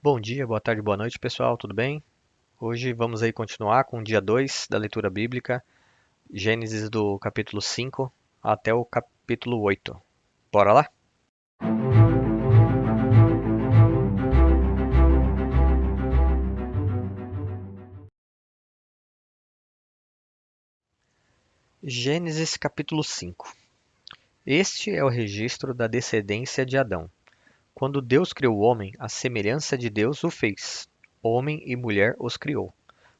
Bom dia, boa tarde, boa noite, pessoal, tudo bem? Hoje vamos aí continuar com o dia 2 da leitura bíblica, Gênesis do capítulo 5 até o capítulo 8. Bora lá? Gênesis capítulo 5. Este é o registro da descendência de Adão. Quando Deus criou o homem, à semelhança de Deus o fez. Homem e mulher os criou.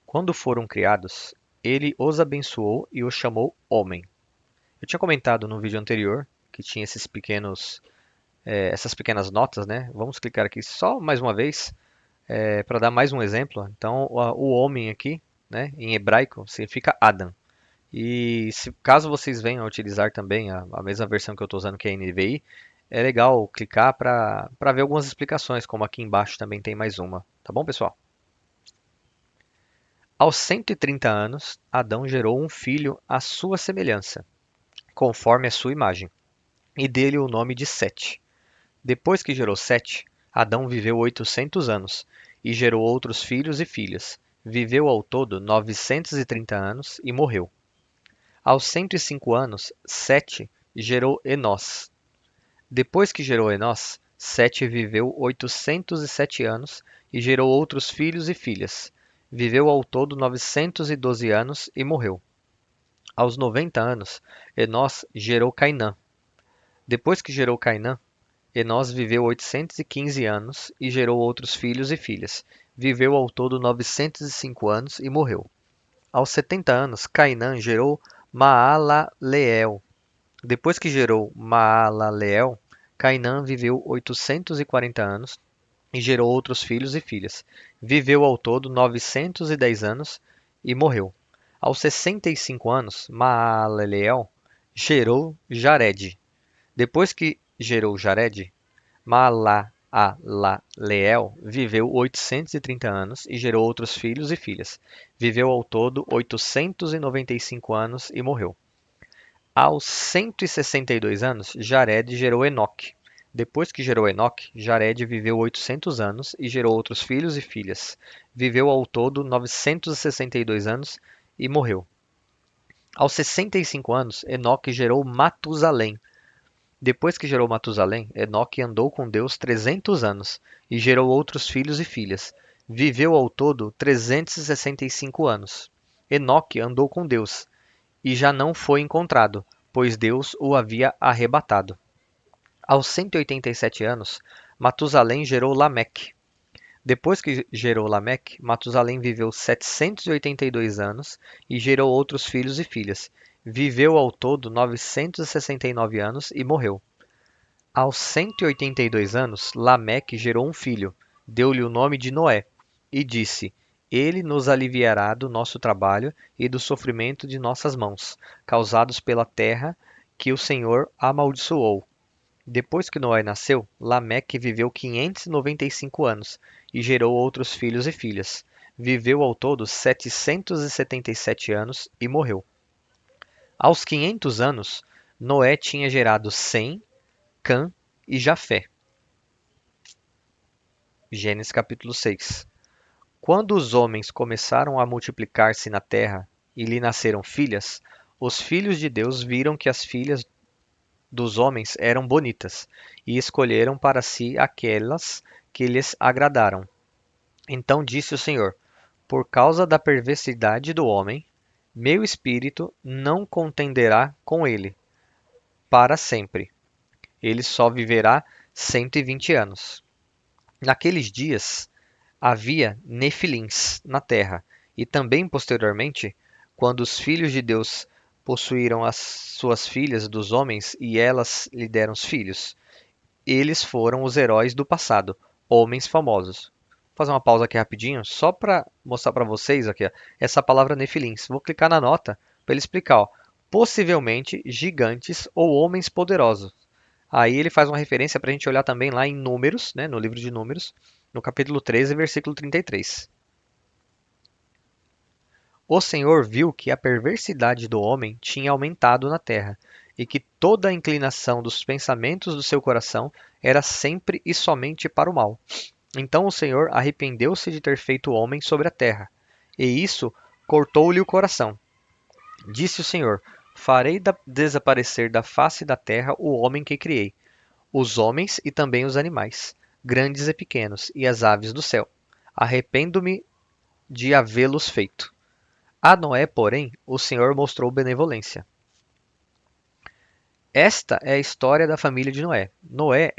Quando foram criados, ele os abençoou e os chamou homem. Eu tinha comentado no vídeo anterior que tinha essas pequenas notas, né? Vamos clicar aqui só mais uma vez para dar mais um exemplo. Então, o homem aqui, né, em hebraico, significa Adam. E caso vocês venham a utilizar também a mesma versão que eu estou usando, que é a NVI, é legal clicar para ver algumas explicações, como aqui embaixo também tem mais uma. Tá bom, pessoal? Aos 130 anos, Adão gerou um filho à sua semelhança, conforme a sua imagem, e dele o nome de Sete. Depois que gerou Sete, Adão viveu 800 anos e gerou outros filhos e filhas. Viveu ao todo 930 anos e morreu. Aos 105 anos, Sete gerou Enós. Depois que gerou Enós, Sete viveu 807 anos e gerou outros filhos e filhas. Viveu ao todo 912 anos e morreu. Aos 90 anos, Enós gerou Cainã. Depois que gerou Cainã, Enós viveu 815 anos e gerou outros filhos e filhas. Viveu ao todo 905 anos e morreu. Aos 70 anos, Cainã gerou Maalaleel. Depois que gerou Maalaleel, Cainã viveu 840 anos e gerou outros filhos e filhas. Viveu ao todo 910 anos e morreu. Aos 65 anos, Maalaleel gerou Jared. Depois que gerou Jared, Maalaleel viveu 830 anos e gerou outros filhos e filhas. Viveu ao todo 895 anos e morreu. Aos 162 anos, Jared gerou Enoque. Depois que gerou Enoque, Jared viveu 800 anos e gerou outros filhos e filhas. Viveu ao todo 962 anos e morreu. Aos 65 anos, Enoque gerou Matusalém. Depois que gerou Matusalém, Enoque andou com Deus 300 anos e gerou outros filhos e filhas. Viveu ao todo 365 anos. Enoque andou com Deus e já não foi encontrado, pois Deus o havia arrebatado. Aos 187 anos, Matusalém gerou Lameque. Depois que gerou Lameque, Matusalém viveu 782 anos e gerou outros filhos e filhas. Viveu ao todo 969 anos e morreu. Aos 182 anos, Lameque gerou um filho, deu-lhe o nome de Noé, e disse: Ele nos aliviará do nosso trabalho e do sofrimento de nossas mãos, causados pela terra que o Senhor amaldiçoou. Depois que Noé nasceu, Lameque viveu 595 anos e gerou outros filhos e filhas. Viveu ao todo 777 anos e morreu. Aos 500 anos, Noé tinha gerado Sem, Cã e Jafé. Gênesis capítulo 6. Quando os homens começaram a multiplicar-se na terra e lhe nasceram filhas, os filhos de Deus viram que as filhas dos homens eram bonitas e escolheram para si aquelas que lhes agradaram. Então disse o Senhor: Por causa da perversidade do homem, meu espírito não contenderá com ele para sempre. Ele só viverá 120 anos. Naqueles dias havia nefilins na terra, e também posteriormente, quando os filhos de Deus possuíram as suas filhas dos homens e elas lhe deram os filhos. Eles foram os heróis do passado, homens famosos. Vou fazer uma pausa aqui rapidinho, só para mostrar para vocês aqui, ó, essa palavra nefilins. Vou clicar na nota para ele explicar, ó, possivelmente gigantes ou homens poderosos. Aí ele faz uma referência para a gente olhar também lá em Números, né, no livro de Números, no capítulo 13, versículo 33. O Senhor viu que a perversidade do homem tinha aumentado na terra, e que toda a inclinação dos pensamentos do seu coração era sempre e somente para o mal. Então o Senhor arrependeu-se de ter feito o homem sobre a terra, e isso cortou-lhe o coração. Disse o Senhor: Farei desaparecer da face da terra o homem que criei, os homens e também os animais, grandes e pequenos, e as aves do céu. Arrependo-me de havê-los feito. A Noé, porém, o Senhor mostrou benevolência. Esta é a história da família de Noé. Noé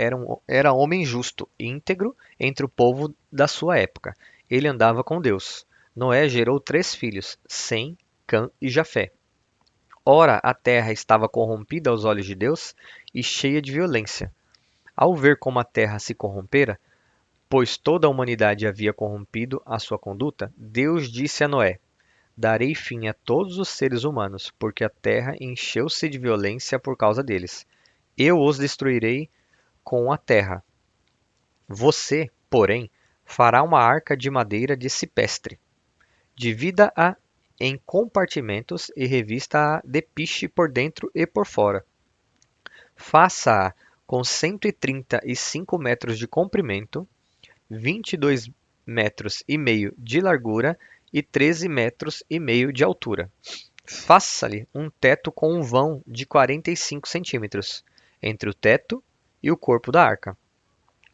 era homem justo e íntegro entre o povo da sua época. Ele andava com Deus. Noé gerou 3 filhos, Sem, Cã e Jafé. Ora, a terra estava corrompida aos olhos de Deus e cheia de violência. Ao ver como a terra se corrompera, pois toda a humanidade havia corrompido a sua conduta, Deus disse a Noé: Darei fim a todos os seres humanos, porque a terra encheu-se de violência por causa deles. Eu os destruirei com a terra. Você, porém, fará uma arca de madeira de cipestre. Divida-a em compartimentos e revista-a de piche por dentro e por fora. Faça-a com 135 metros de comprimento, 22,5 metros de largura e 13,5 metros de altura. Faça-lhe um teto com um vão de 45 centímetros entre o teto e o corpo da arca.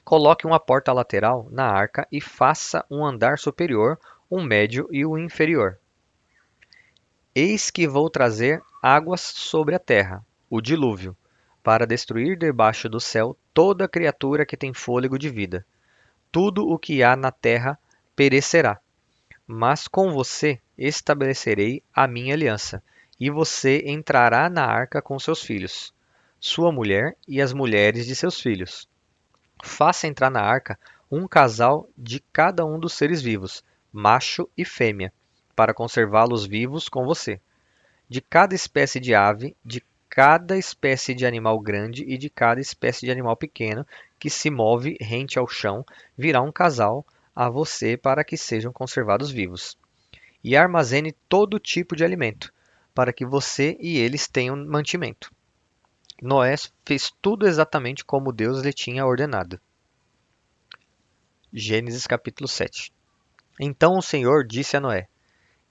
Coloque uma porta lateral na arca e faça um andar superior, um médio e um inferior. Eis que vou trazer águas sobre a terra, o dilúvio, para destruir debaixo do céu toda criatura que tem fôlego de vida. Tudo o que há na terra perecerá. Mas com você estabelecerei a minha aliança, e você entrará na arca com seus filhos, sua mulher e as mulheres de seus filhos. Faça entrar na arca um casal de cada um dos seres vivos, macho e fêmea, para conservá-los vivos com você. De cada espécie de ave, de cada espécie de animal grande e de cada espécie de animal pequeno que se move rente ao chão, virá um casal a você para que sejam conservados vivos. E armazene todo tipo de alimento, para que você e eles tenham mantimento. Noé fez tudo exatamente como Deus lhe tinha ordenado. Gênesis capítulo 7. Então o Senhor disse a Noé: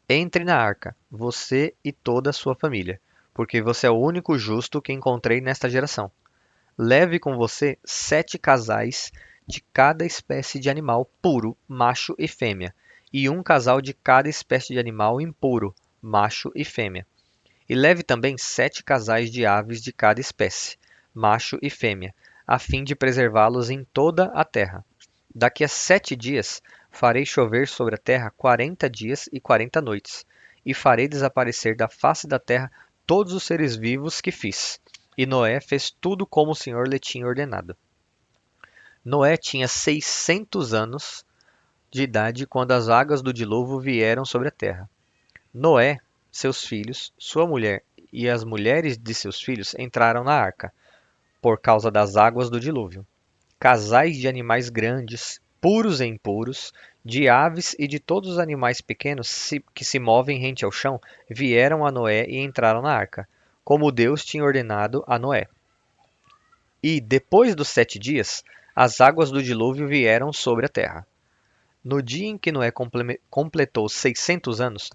Entre na arca, você e toda a sua família, porque você é o único justo que encontrei nesta geração. Leve com você 7 casais de cada espécie de animal puro, macho e fêmea, e um casal de cada espécie de animal impuro, macho e fêmea. E leve também 7 casais de aves de cada espécie, macho e fêmea, a fim de preservá-los em toda a terra. Daqui a 7 dias farei chover sobre a terra 40 dias e 40 noites, e farei desaparecer da face da terra todos os seres vivos que fiz. E Noé fez tudo como o Senhor lhe tinha ordenado. Noé tinha 600 anos de idade quando as águas do dilúvio vieram sobre a terra. Noé, seus filhos, sua mulher e as mulheres de seus filhos entraram na arca, por causa das águas do dilúvio. Casais de animais grandes, puros e impuros, de aves e de todos os animais pequenos que se movem rente ao chão, vieram a Noé e entraram na arca, como Deus tinha ordenado a Noé. E, depois dos 7 dias, as águas do dilúvio vieram sobre a terra. No dia em que Noé completou 600 anos,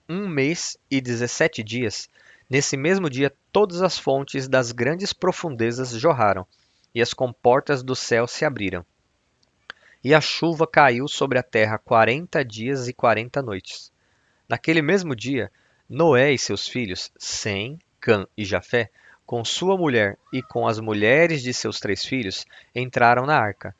1 mês e 17 dias, nesse mesmo dia todas as fontes das grandes profundezas jorraram, e as comportas do céu se abriram. E a chuva caiu sobre a terra 40 dias e 40 noites. Naquele mesmo dia, Noé e seus filhos, Sem, Cã e Jafé, com sua mulher e com as mulheres de seus 3 filhos, entraram na arca.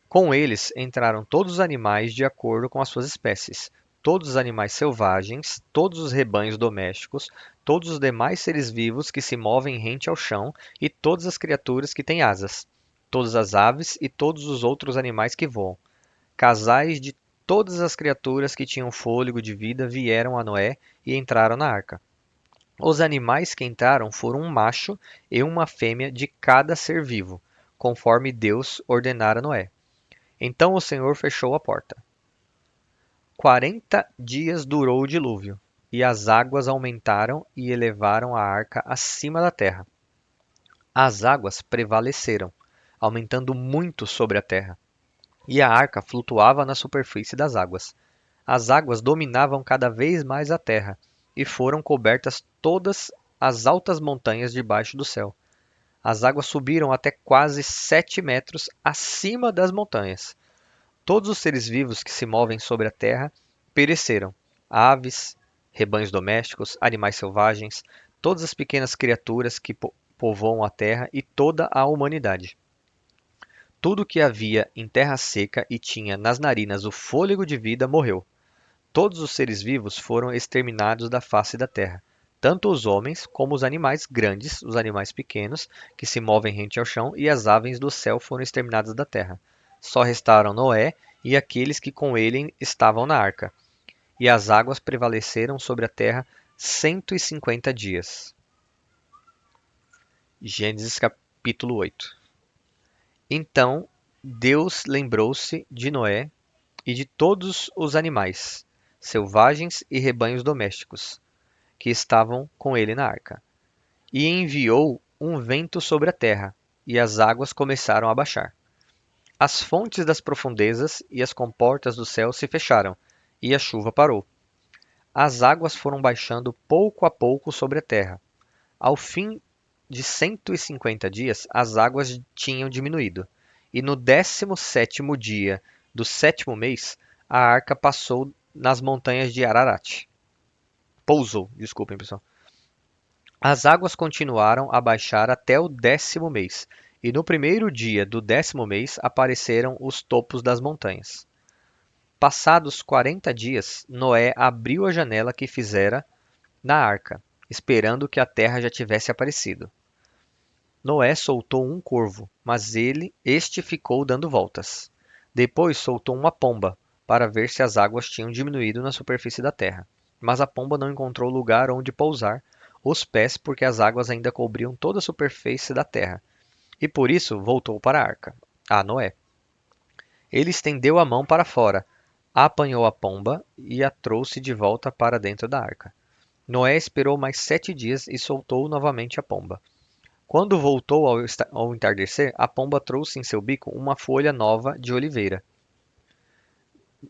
Com eles entraram todos os animais de acordo com as suas espécies, todos os animais selvagens, todos os rebanhos domésticos, todos os demais seres vivos que se movem rente ao chão e todas as criaturas que têm asas, todas as aves e todos os outros animais que voam. Casais de todas as criaturas que tinham fôlego de vida vieram a Noé e entraram na arca. Os animais que entraram foram um macho e uma fêmea de cada ser vivo, conforme Deus ordenara a Noé. Então o Senhor fechou a porta. 40 dias durou o dilúvio, e as águas aumentaram e elevaram a arca acima da terra. As águas prevaleceram, aumentando muito sobre a terra. e a arca flutuava na superfície das águas. As águas dominavam cada vez mais a terra, e foram cobertas todas as altas montanhas debaixo do céu. As águas subiram até quase 7 metros acima das montanhas. Todos os seres vivos que se movem sobre a terra pereceram: aves, rebanhos domésticos, animais selvagens, todas as pequenas criaturas que povoam a terra e toda a humanidade. Tudo que havia em terra seca e tinha nas narinas o fôlego de vida morreu. Todos os seres vivos foram exterminados da face da terra, tanto os homens como os animais grandes, os animais pequenos, que se movem rente ao chão, e as aves do céu foram exterminadas da terra. Só restaram Noé e aqueles que com ele estavam na arca. E as águas prevaleceram sobre a terra 150 dias. Gênesis capítulo 8. Então Deus lembrou-se de Noé e de todos os animais, selvagens e rebanhos domésticos, que estavam com ele na arca, e enviou um vento sobre a terra, e as águas começaram a baixar. As fontes das profundezas e as comportas do céu se fecharam, e a chuva parou. As águas foram baixando pouco a pouco sobre a terra. Ao fim de 150 dias, as águas tinham diminuído, e no 17º dia do 7º mês, a arca passou nas montanhas de Ararat. Pousou, desculpem, pessoal. As águas continuaram a baixar até o 10º mês, e no primeiro dia do 10º mês apareceram os topos das montanhas. Passados 40 dias, Noé abriu a janela que fizera na arca, esperando que a terra já tivesse aparecido. Noé soltou um corvo, mas este ficou dando voltas. Depois soltou uma pomba, para ver se as águas tinham diminuído na superfície da terra. Mas a pomba não encontrou lugar onde pousar os pés, porque as águas ainda cobriam toda a superfície da terra. E por isso voltou para a arca, a Noé. Ele estendeu a mão para fora, apanhou a pomba e a trouxe de volta para dentro da arca. Noé esperou mais 7 dias e soltou novamente a pomba. Quando voltou ao entardecer, a pomba trouxe em seu bico uma folha nova de oliveira.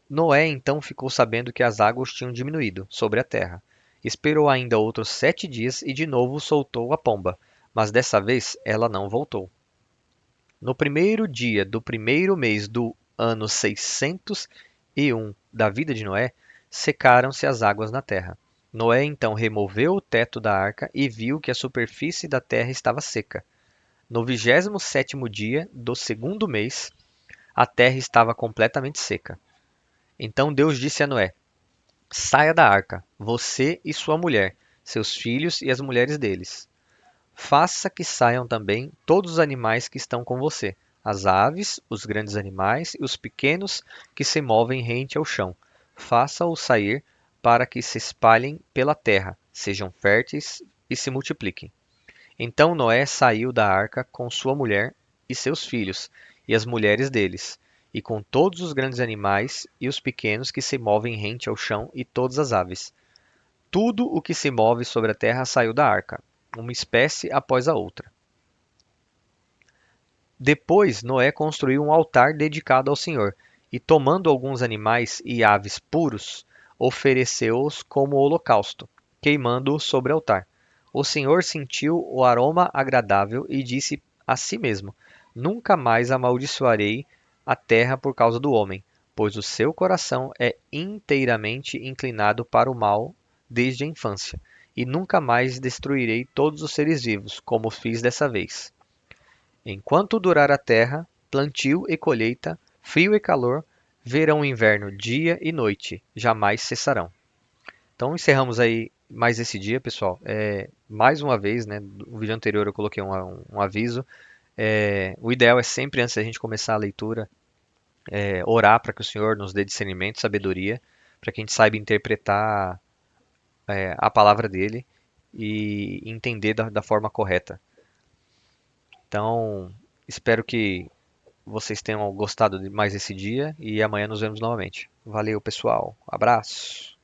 Noé então ficou sabendo que as águas tinham diminuído sobre a terra. Esperou ainda outros 7 dias e de novo soltou a pomba, mas dessa vez ela não voltou. No primeiro dia do primeiro mês do ano 601 da vida de Noé, secaram-se as águas na terra. Noé então removeu o teto da arca e viu que a superfície da terra estava seca. No 27º dia do segundo mês, a terra estava completamente seca. Então Deus disse a Noé: Saia da arca, você e sua mulher, seus filhos e as mulheres deles. Faça que saiam também todos os animais que estão com você, as aves, os grandes animais e os pequenos que se movem rente ao chão. Faça-os sair para que se espalhem pela terra, sejam férteis e se multipliquem. Então Noé saiu da arca com sua mulher e seus filhos, e as mulheres deles, e com todos os grandes animais e os pequenos que se movem rente ao chão e todas as aves. Tudo o que se move sobre a terra saiu da arca, uma espécie após a outra. Depois Noé construiu um altar dedicado ao Senhor, e tomando alguns animais e aves puros, ofereceu-os como holocausto, queimando-os sobre o altar. O Senhor sentiu o aroma agradável e disse a si mesmo: Nunca mais amaldiçoarei a terra por causa do homem, pois o seu coração é inteiramente inclinado para o mal desde a infância, e nunca mais destruirei todos os seres vivos, como fiz dessa vez. Enquanto durar a terra, plantio e colheita, frio e calor, verão e inverno, dia e noite, jamais cessarão. Então encerramos aí mais esse dia, pessoal. Mais uma vez, né, no vídeo anterior eu coloquei um aviso. O ideal é sempre, antes da gente começar a leitura, orar para que o Senhor nos dê discernimento, sabedoria, para que a gente saiba interpretar a palavra dele e entender da forma correta. Então, espero que vocês tenham gostado de mais esse dia e amanhã nos vemos novamente. Valeu, pessoal. Abraço.